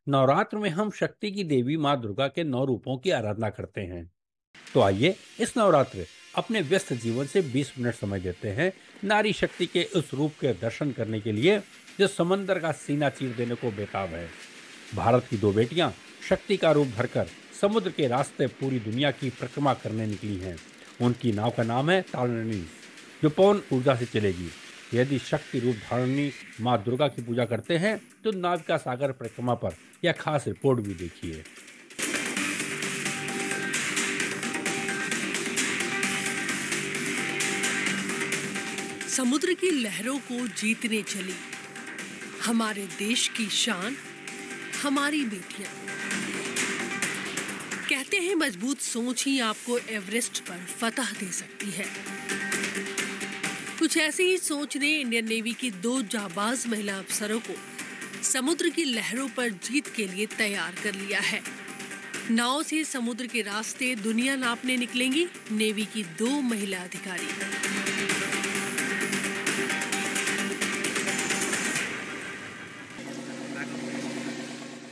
नवरात्र में हम शक्ति की देवी माँ दुर्गा के 9 रूपों की आराधना करते हैं। तो आइए इस नवरात्र अपने व्यस्त जीवन से 20 मिनट समय देते हैं नारी शक्ति के उस रूप के दर्शन करने के लिए जो समंदर का सीना चीर देने को बेताब है। भारत की 2 बेटियां शक्ति का रूप धरकर समुद्र के रास्ते पूरी दुनिया की परिक्रमा करने निकली हैं। उनकी नाव का नाम है तारिणी, जो पवन ऊर्जा से चलेगी। यदि शक्ति रूप धारिणी माँ दुर्गा की पूजा करते हैं तो नाविका सागर परिक्रमा पर यह खास रिपोर्ट भी देखिए। समुद्र की लहरों को जीतने चली हमारे देश की शान, हमारी बेटियां। कहते हैं मजबूत सोच ही आपको एवरेस्ट पर फतह दे सकती है। कुछ ऐसी ही सोच ने इंडियन नेवी की 2 जाबाज महिला अफसरों को समुद्र की लहरों पर जीत के लिए तैयार कर लिया है। नाव से समुद्र के रास्ते दुनिया नापने निकलेंगी नेवी की 2 महिला अधिकारी।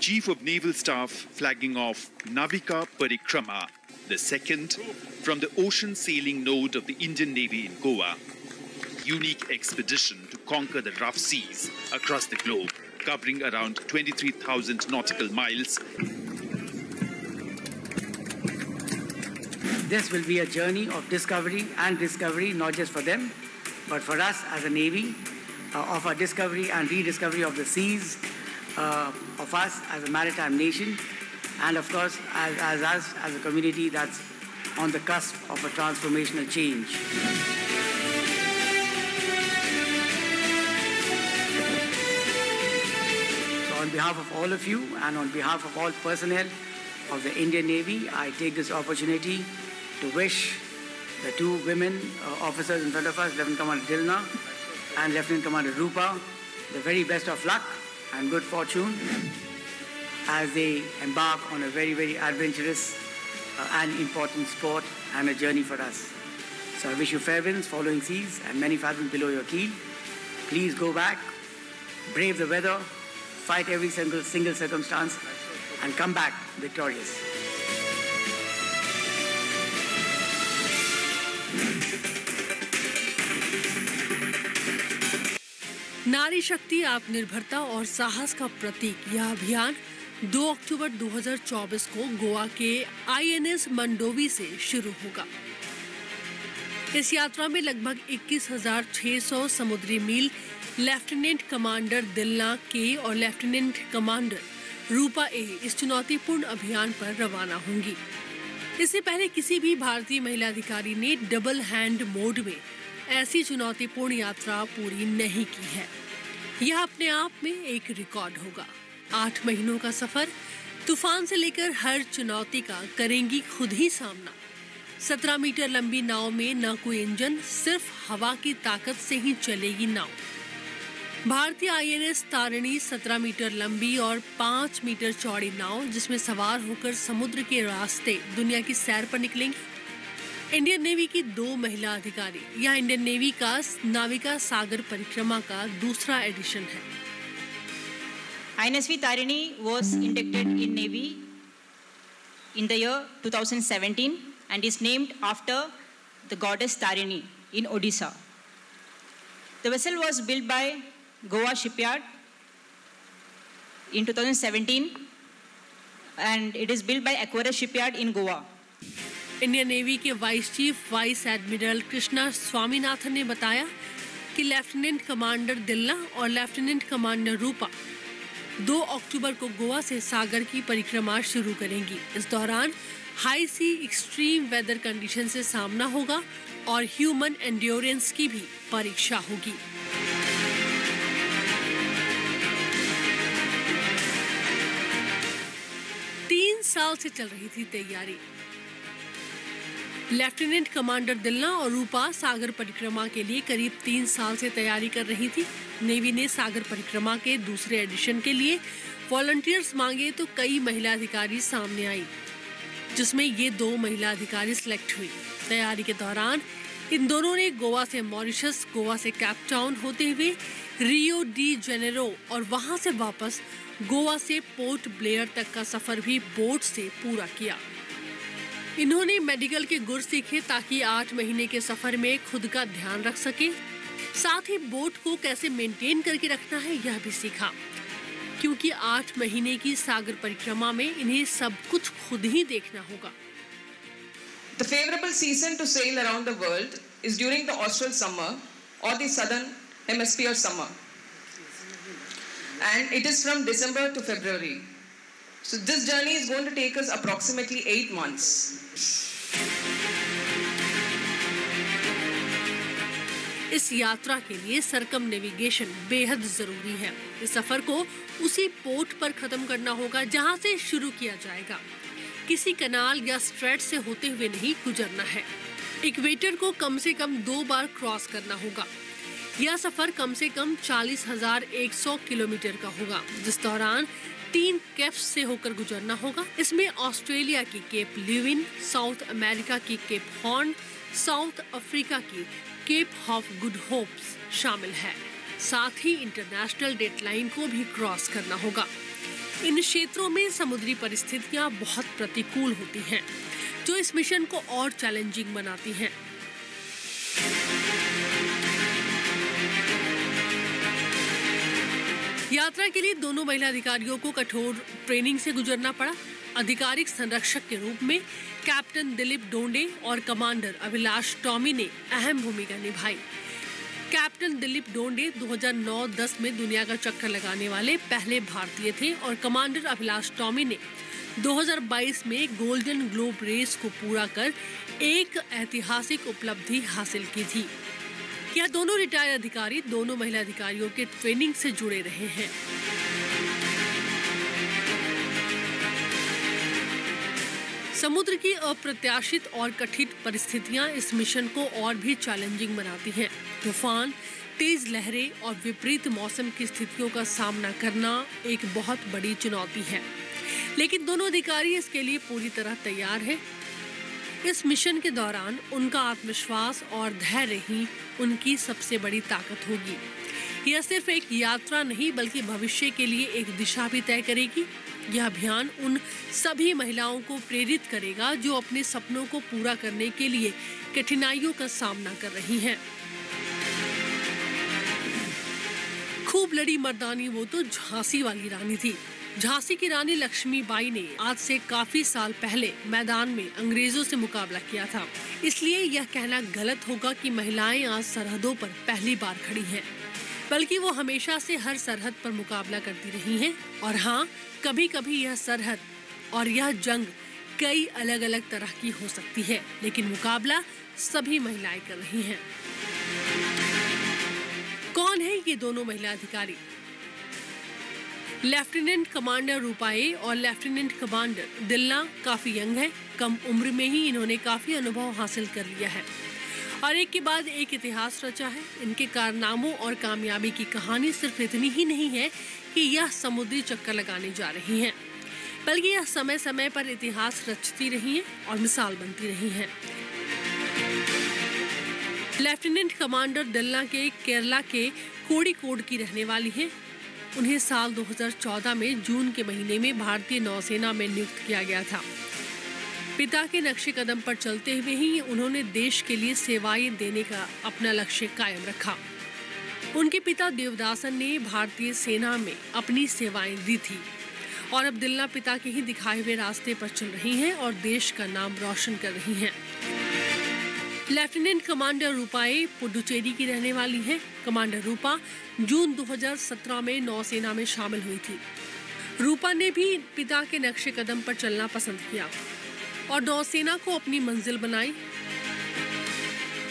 Chief of Naval Staff flagging off Navika Parikrama, the second from the ocean sailing node of the Indian Navy in Goa. Unique expedition to conquer the rough seas across the globe, covering around 23,000 nautical miles. This will be a journey of discovery and discovery, not just for them, but for us as a Navy, of our discovery and rediscovery of the seas, of us as a maritime nation, and of course as us as a community that's on the cusp of a transformational change. So on behalf of all of you and on behalf of all personnel of the Indian Navy, I take this opportunity to wish the 2 women officers in front of us, Lieutenant Commander Dilna and Lieutenant Commander Rupa, the very best of luck and good fortune as they embark on a very, very adventurous and important sport and a journey for us. So I wish you fair winds, following seas, and many fathoms below your keel. Please go back, brave the weather, fight every single circumstance, and come back victorious. नारी शक्ति, आत्मनिर्भरता और साहस का प्रतीक यह अभियान 2 अक्टूबर 2024 को गोवा के INS मंडोवी से शुरू होगा। इस यात्रा में लगभग 21,600 समुद्री मील लेफ्टिनेंट कमांडर दिलना के और लेफ्टिनेंट कमांडर रूपा ए इस चुनौतीपूर्ण अभियान पर रवाना होंगी। इससे पहले किसी भी भारतीय महिला अधिकारी ने डबल हैंड मोड में ऐसी चुनौतीपूर्ण यात्रा पूरी नहीं की है। यह अपने आप में एक रिकॉर्ड होगा। 8 महीनों का सफर, तूफान से लेकर हर चुनौती का करेंगी खुद ही सामना। 17 मीटर लंबी नाव में न कोई इंजन, सिर्फ हवा की ताकत से ही चलेगी नाव। भारतीय INS तारिणी 17 मीटर लंबी और 5 मीटर चौड़ी नाव, जिसमें सवार होकर समुद्र के रास्ते दुनिया की सैर पर निकलेंगी। इंडियन नेवी की 2 महिला अधिकारी, यह इंडियन नेवी का नाविका सागर परिक्रमा का दूसरा एडिशन है। INSV Tarini was inducted in Navy in the year 2017 and is named after the goddess Tarini in Odisha. The vessel was built by Goa Shipyard in 2017 and it is built by Aquarius Shipyard in Goa. Indian Navy के vice chief vice admiral Krishna Swaminathan ने बताया कि lieutenant commander दिल्ला और lieutenant commander रूपा 2 अक्टूबर को गोवा से सागर की परिक्रमा शुरू करेंगी। इस दौरान हाई सी एक्सट्रीम वेदर कंडीशन से सामना होगा और ह्यूमन एंड्योरेंस की भी परीक्षा होगी। तीन साल से चल रही थी तैयारी। लेफ्टिनेंट कमांडर दिल्ला और रूपा सागर परिक्रमा के लिए करीब 3 साल से तैयारी कर रही थी। नेवी ने सागर परिक्रमा के दूसरे एडिशन के लिए वॉलंटियर्स मांगे तो कई महिला अधिकारी सामने आई, जिसमें ये 2 महिला अधिकारी सिलेक्ट हुई। तैयारी के दौरान इन दोनों ने गोवा से मॉरिशस, गोवा से केप टाउन होते हुए रियो डी जेनेरो और वहां से वापस गोवा से पोर्ट ब्लेयर तक का सफर भी बोट से पूरा किया। इन्होंने मेडिकल के गुर सीखे ताकि 8 महीने के सफर में खुद का ध्यान रख सके। साथ ही बोट को कैसे मेंटेन करके रखना है यह भी सीखा, क्योंकि 8 महीने की सागर परिक्रमा में इन्हें सब कुछ खुद ही देखना होगा। The favorable season to sail around the world is during the austral summer or the southern hemisphere summer, and it is from December to February. So this journey is going to take us approximately 8 months. इस यात्रा के लिए सरकम navigation बेहद जरूरी है। इस सफर को उसी पोर्ट पर खत्म करना होगा जहां से शुरू किया जाएगा। किसी कनाल या स्ट्रेट से होते हुए नहीं गुजरना है। इक्वेटर को कम से कम 2 बार क्रॉस करना होगा। यह सफर कम से कम 40,100 किलोमीटर का होगा, जिस दौरान 3 केप्स से होकर गुजरना होगा। इसमें ऑस्ट्रेलिया की केप ल्यूविन, साउथ अमेरिका की केप हॉर्न, साउथ अफ्रीका की केप ऑफ गुड होप्स शामिल है। साथ ही इंटरनेशनल डेडलाइन को भी क्रॉस करना होगा। इन क्षेत्रों में समुद्री परिस्थितियां बहुत प्रतिकूल होती हैं, जो इस मिशन को और चैलेंजिंग बनाती हैं। यात्रा के लिए दोनों महिला अधिकारियों को कठोर ट्रेनिंग से गुजरना पड़ा। आधिकारिक संरक्षक के रूप में कैप्टन दिलीप डोंडे और कमांडर अभिलाष टॉमी ने अहम भूमिका निभाई। कैप्टन दिलीप डोंडे 2009-10 में दुनिया का चक्कर लगाने वाले पहले भारतीय थे और कमांडर अभिलाष टॉमी ने 2022 में गोल्डन ग्लोब रेस को पूरा कर एक ऐतिहासिक उपलब्धि हासिल की थी। यह दोनों रिटायर्ड अधिकारी दोनों महिला अधिकारियों के ट्रेनिंग से जुड़े रहे हैं। समुद्र की अप्रत्याशित और कठिन परिस्थितियां इस मिशन को और भी चैलेंजिंग बनाती हैं। तूफान, तेज लहरें और विपरीत मौसम की स्थितियों का सामना करना एक बहुत बड़ी चुनौती है, लेकिन दोनों अधिकारी इसके लिए पूरी तरह तैयार हैं। इस मिशन के दौरान उनका आत्मविश्वास और धैर्य ही उनकी सबसे बड़ी ताकत होगी। यह सिर्फ एक यात्रा नहीं बल्कि भविष्य के लिए एक दिशा भी तय करेगी। यह अभियान उन सभी महिलाओं को प्रेरित करेगा जो अपने सपनों को पूरा करने के लिए कठिनाइयों का सामना कर रही हैं। खूब लड़ी मर्दानी वो तो झांसी वाली रानी थी। झांसी की रानी लक्ष्मीबाई ने आज से काफी साल पहले मैदान में अंग्रेजों से मुकाबला किया था। इसलिए यह कहना गलत होगा कि महिलाएं आज सरहदों पर पहली बार खड़ी हैं, बल्कि वो हमेशा से हर सरहद पर मुकाबला करती रही हैं। और हाँ, कभी कभी यह सरहद और यह जंग कई अलग अलग तरह की हो सकती है, लेकिन मुकाबला सभी महिलाएं कर रही हैं। कौन है ये दोनों महिला अधिकारी? लेफ्टिनेंट कमांडर रूपाए और लेफ्टिनेंट कमांडर दिलना काफी यंग है। कम उम्र में ही इन्होंने काफी अनुभव हासिल कर लिया है और एक के बाद एक इतिहास रचा है। इनके कारनामों और कामयाबी की कहानी सिर्फ इतनी ही नहीं है कि यह समुद्री चक्कर लगाने जा रही हैं, बल्कि यह समय समय पर इतिहास रचती रही हैं और मिसाल बनती रही हैं। लेफ्टिनेंट कमांडर दिलना के केरला के कोड़िकोड की रहने वाली हैं। उन्हें साल 2014 में जून के महीने में भारतीय नौसेना में नियुक्त किया गया था। पिता के नक्शे कदम पर चलते हुए ही उन्होंने देश के लिए सेवाएं देने का अपना लक्ष्य कायम रखा। उनके पिता देवदासन ने भारतीय सेना में अपनी सेवाएं दी थी और अब दिलना पिता के ही दिखाए हुए रास्ते पर चल रही हैं और देश का नाम रोशन कर रही हैं। लेफ्टिनेंट कमांडर रूपाए पुडुचेरी की रहने वाली हैं। कमांडर रूपा जून 2017 में नौसेना में शामिल हुई थी। रूपा ने भी पिता के नक्शे कदम पर चलना पसंद किया और नौसेना को अपनी मंजिल बनाई।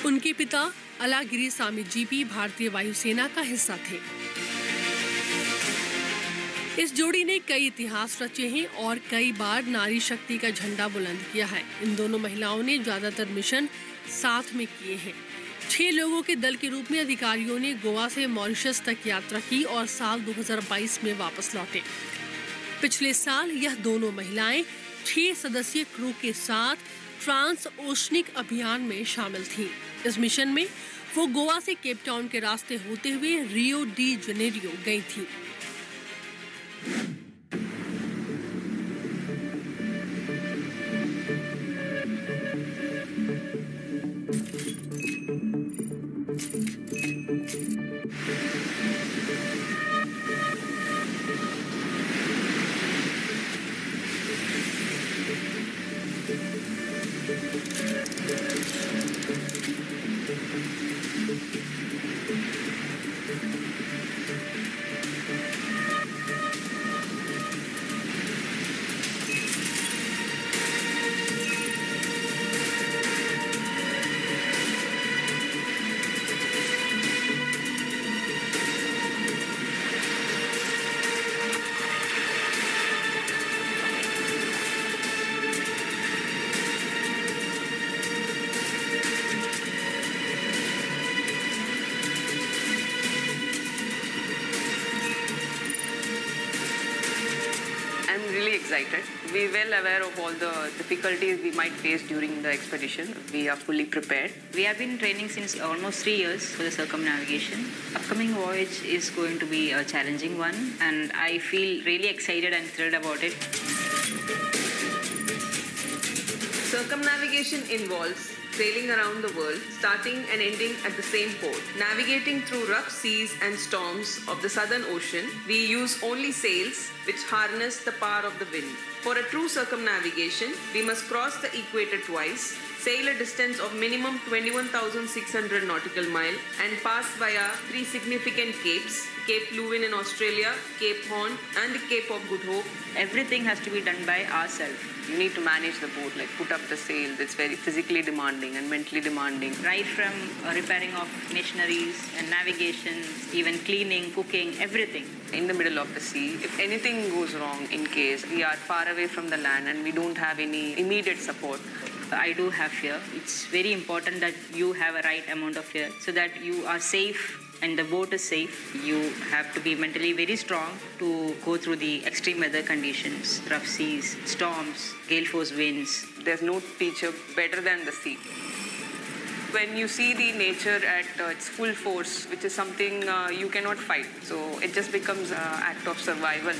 उनके पिता अलागिरी सामी जीपी भारतीय वायुसेना का हिस्सा थे। इस जोड़ी ने कई इतिहास रचे हैं और कई बार नारी शक्ति का झंडा बुलंद किया है। इन दोनों महिलाओं ने ज्यादातर मिशन साथ में किए हैं। 6 लोगों के दल के रूप में अधिकारियों ने गोवा से मॉरिशस तक यात्रा की और साल 2022 में वापस लौटे। पिछले साल यह दोनों महिलाएं 6 सदस्यीय क्रू के साथ ट्रांस ओशनिक अभियान में शामिल थीं। इस मिशन में वो गोवा से केप टाउन के रास्ते होते हुए रियो डी जनेरियो गई थी। Excited. We're well aware of all the difficulties we might face during the expedition. We are fully prepared. We have been training since almost 3 years for the circumnavigation. Upcoming voyage is going to be a challenging one, and I feel really excited and thrilled about it. Circumnavigation involves sailing around the world, starting and ending at the same port. Navigating through rough seas and storms of the Southern Ocean, we use only sails which harness the power of the wind. For a true circumnavigation, we must cross the equator twice, sail a distance of minimum 21,600 nautical miles, and pass via 3 significant capes: Cape Leuwin in Australia, Cape Horn, and the Cape of Good Hope. Everything has to be done by ourselves. You need to manage the boat, like put up the sails. It's very physically demanding and mentally demanding. Right from repairing of machineries and navigation, even cleaning, cooking, everything. In the middle of the sea, if anything goes wrong, in case we are far away from the land and we don't have any immediate support, I do have fear. It's very important that you have a right amount of fear so that you are safe and the boat is safe. You have to be mentally very strong to go through the extreme weather conditions, rough seas, storms, gale force winds. There's no teacher better than the sea. When you see the nature at its full force, which is something you cannot fight, so it just becomes an act of survival.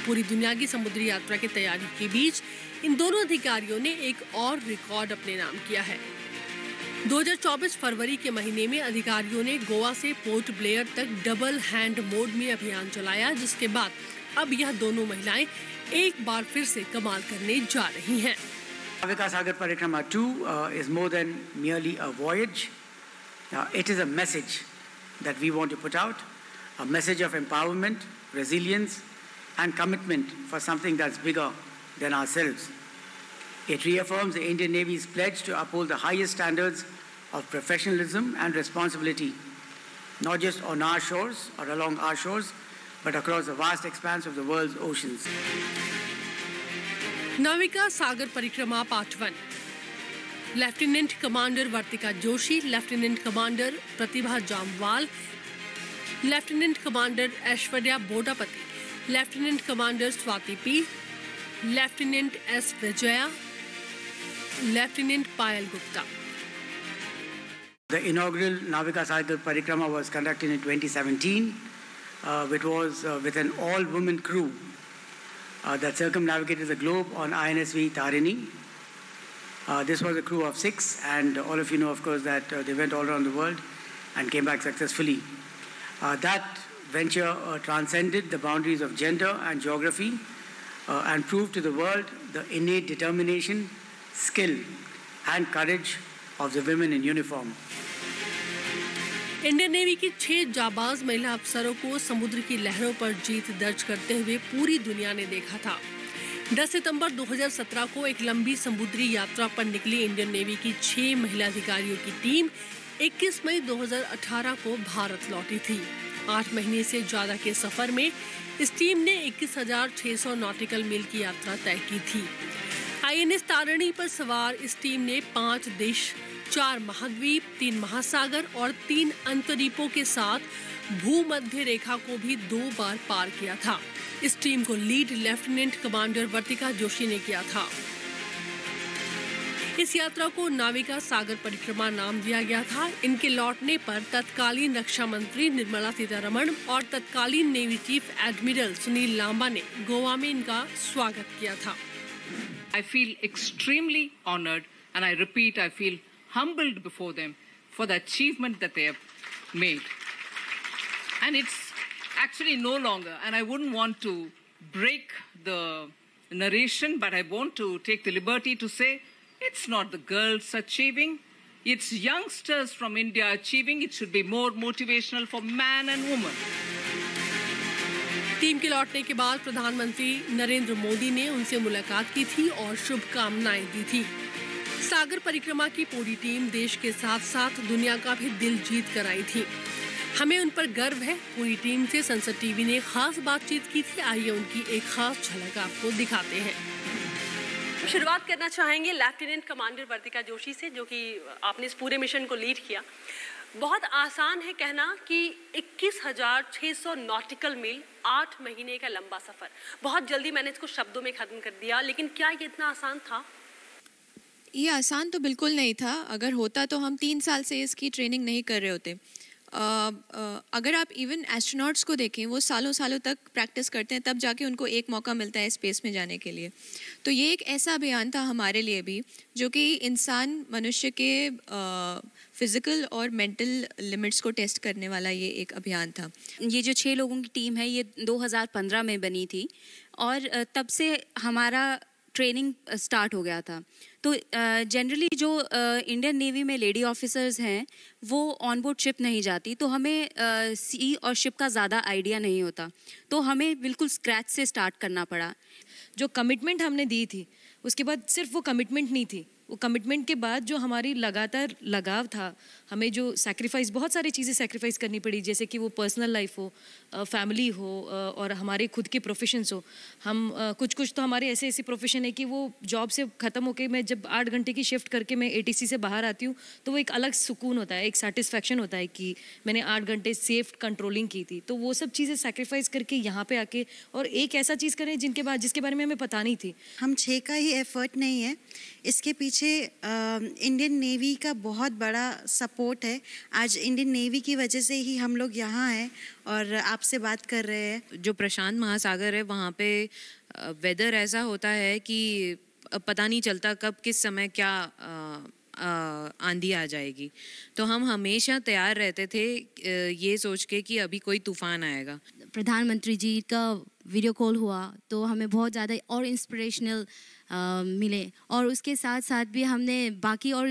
पूरी दुनिया की समुद्री यात्रा की तैयारी के बीच इन दोनों अधिकारियों ने एक और रिकॉर्ड अपने नाम किया है। 2024 फरवरी के महीने में अधिकारियों ने गोवा से पोर्ट ब्लेयर तक डबल हैंड मोड में अभियान चलाया, जिसके बाद अब यह दोनों महिलाएं एक बार फिर से कमाल करने जा रही हैं। Navika Sagar Parikrama 2 is more than merely a voyage. It is a message that we want to put out, a message of empowerment, resilience, and commitment for something that's bigger than ourselves. It reaffirms the Indian Navy's pledge to uphold the highest standards of professionalism and responsibility, not just on our shores or along our shores, but across the vast expanse of the world's oceans. Navika Sagar Parikrama part 1। Lieutenant commander Vartika Joshi, lieutenant commander Pratibha Jamwal, lieutenant commander Aishwarya Bodapati, lieutenant commander Swati P, lieutenant S Vijaya, lieutenant Payal Gupta. The inaugural Navika Sagar Parikrama was conducted in 2017, which was with an all-women crew that circumnavigated the globe on INSV Tarini. This was a crew of 6, and all of you know, of course, that they went all around the world and came back successfully. That venture transcended the boundaries of gender and geography and proved to the world the innate determination, skill, and courage of the women in uniform. Indian navy की 6 जाबाज महिला अफसरों को समुद्र की लहरों पर जीत दर्ज करते हुए पूरी दुनिया ने देखा था। 10 सितंबर 2017 को एक लंबी समुद्री यात्रा पर निकली इंडियन नेवी की 6 महिला अधिकारियों की टीम 21 मई 2018 को भारत लौटी थी। 8 महीने से ज्यादा के सफर में इस टीम ने 21,600 नॉटिकल मील की यात्रा तय की थी। INS तारिणी पर सवार इस टीम ने 5 4 महाद्वीप, 3 महासागर और 3 अंतरीपों के साथ भूमध्य रेखा को भी 2 बार पार किया था। इस टीम को lead lieutenant commander Vartika Joshi ने किया था। इस यात्रा को नाविका सागर परिक्रमा नाम दिया गया था। इनके लौटने पर तत्कालीन रक्षा मंत्री निर्मला सीतारमण और तत्कालीन navy chief admiral Sunil Lanba ने गोवा में इनका स्वागत किया था। I feel extremely honored, and I repeat, I feel humbled before them for the achievement that they have made. And it's actually no longer, and I wouldn't want to break the narration, but I want to take the liberty to say it's not the girls achieving, it's youngsters from India achieving. It should be more motivational for man and woman. Team के लौटने के बाद प्रधानमंत्री नरेंद्र मोदी ने उनसे मुलाकात की थी और शुभकामनाएं दी थी। सागर परिक्रमा की पूरी टीम देश के साथ साथ दुनिया का भी दिल जीत कर आई थी। हमें उन पर गर्व है। पूरी टीम से संसद टीवी ने खास बातचीत की थी। आइए उनकी एक खास झलक आपको दिखाते हैं। शुरुआत करना चाहेंगे लेफ्टिनेंट कमांडर वर्तिका जोशी से, जो कि आपने इस पूरे मिशन को लीड किया। बहुत आसान है कहना कि 21,600 नॉटिकल मील, 8 महीने का लंबा सफर। बहुत जल्दी मैंने इसको शब्दों में खत्म कर दिया, लेकिन क्या ये इतना आसान था? ये आसान तो बिल्कुल नहीं था। अगर होता तो हम 3 साल से इसकी ट्रेनिंग नहीं कर रहे होते। अगर आप इवन एस्ट्रोनॉट्स को देखें, वो सालों सालों तक प्रैक्टिस करते हैं, तब जाके उनको एक मौका मिलता है स्पेस में जाने के लिए। तो ये एक ऐसा अभियान था हमारे लिए भी, जो कि इंसान मनुष्य के फिज़िकल और मेंटल लिमिट्स को टेस्ट करने वाला ये एक अभियान था। ये जो 6 लोगों की टीम है, ये 2015 में बनी थी और तब से हमारा ट्रेनिंग स्टार्ट हो गया था। तो जनरली जो इंडियन नेवी में लेडी ऑफिसर्स हैं, वो ऑन बोर्ड शिप नहीं जाती, तो हमें सी और शिप का ज़्यादा आइडिया नहीं होता, तो हमें बिल्कुल स्क्रैच से स्टार्ट करना पड़ा। जो कमिटमेंट हमने दी थी, उसके बाद सिर्फ वो कमिटमेंट नहीं थी, वो कमिटमेंट के बाद जो हमारी लगातार लगाव था, हमें जो सैक्रिफाइस, बहुत सारी चीज़ें सैक्रिफाइस करनी पड़ी, जैसे कि वो पर्सनल लाइफ हो, फैमिली हो और हमारे खुद के प्रोफेशंस हो। हम कुछ तो हमारे ऐसे प्रोफेशन है कि वो जॉब से ख़त्म होके मैं जब 8 घंटे की शिफ्ट करके मैं ATC से बाहर आती हूँ, तो वो एक अलग सुकून होता है, एक सेटिस्फैक्शन होता है कि मैंने 8 घंटे सेफ कंट्रोलिंग की थी। तो वो सब चीज़ें सैक्रिफाइस करके यहाँ पे आके और एक ऐसा चीज़ करें जिसके बारे में हमें पता नहीं थी। हम 6 का ही एफर्ट नहीं है, इसके पीछे इंडियन नेवी का बहुत बड़ा सपोर्ट है। आज इंडियन नेवी की वजह से ही हम लोग यहाँ हैं और आपसे बात कर रहे हैं। जो प्रशांत महासागर है, वहाँ पे वेदर ऐसा होता है कि पता नहीं चलता कब किस समय क्या आंधी आ जाएगी, तो हम हमेशा तैयार रहते थे ये सोच के कि अभी कोई तूफान आएगा। प्रधानमंत्री जी का वीडियो कॉल हुआ तो हमें बहुत ज़्यादा और इंस्पिरेशनल मिले, और उसके साथ साथ भी हमने बाकी और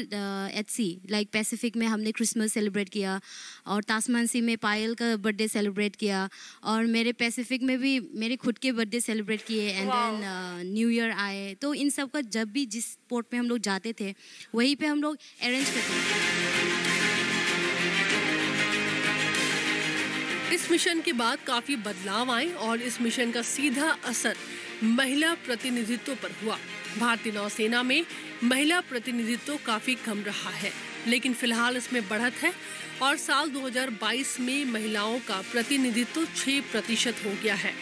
HC लाइक पैसिफिक में हमने क्रिसमस सेलिब्रेट किया, और तासमान सी में पायल का बर्थडे सेलिब्रेट किया, और मेरे पैसिफिक में भी मेरे खुद के बर्थडे सेलिब्रेट किए, एंड देन न्यू ईयर आए। तो इन सब का जब भी जिस पोर्ट पे हम लोग जाते थे, वहीं पे हम लोग अरेंज करते थे। इस मिशन के बाद काफी बदलाव आए और इस मिशन का सीधा असर महिला प्रतिनिधित्व पर हुआ। भारतीय नौसेना में महिला प्रतिनिधित्व काफी कम रहा है, लेकिन फिलहाल इसमें बढ़त है और साल 2022 में महिलाओं का प्रतिनिधित्व 6% हो गया है।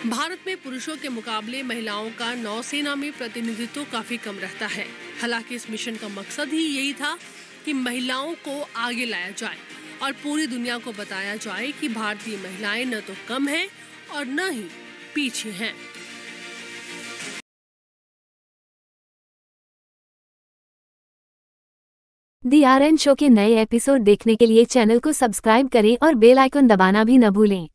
भारत में पुरुषों के मुकाबले महिलाओं का नौसेना में प्रतिनिधित्व काफी कम रहता है। हालांकि इस मिशन का मकसद ही यही था कि महिलाओं को आगे लाया जाए और पूरी दुनिया को बताया जाए कि भारतीय महिलाएं न तो कम हैं और न ही पीछे हैं। दी आरएन शो के नए एपिसोड देखने के लिए चैनल को सब्सक्राइब करें और बेल आइकन दबाना भी न भूलें।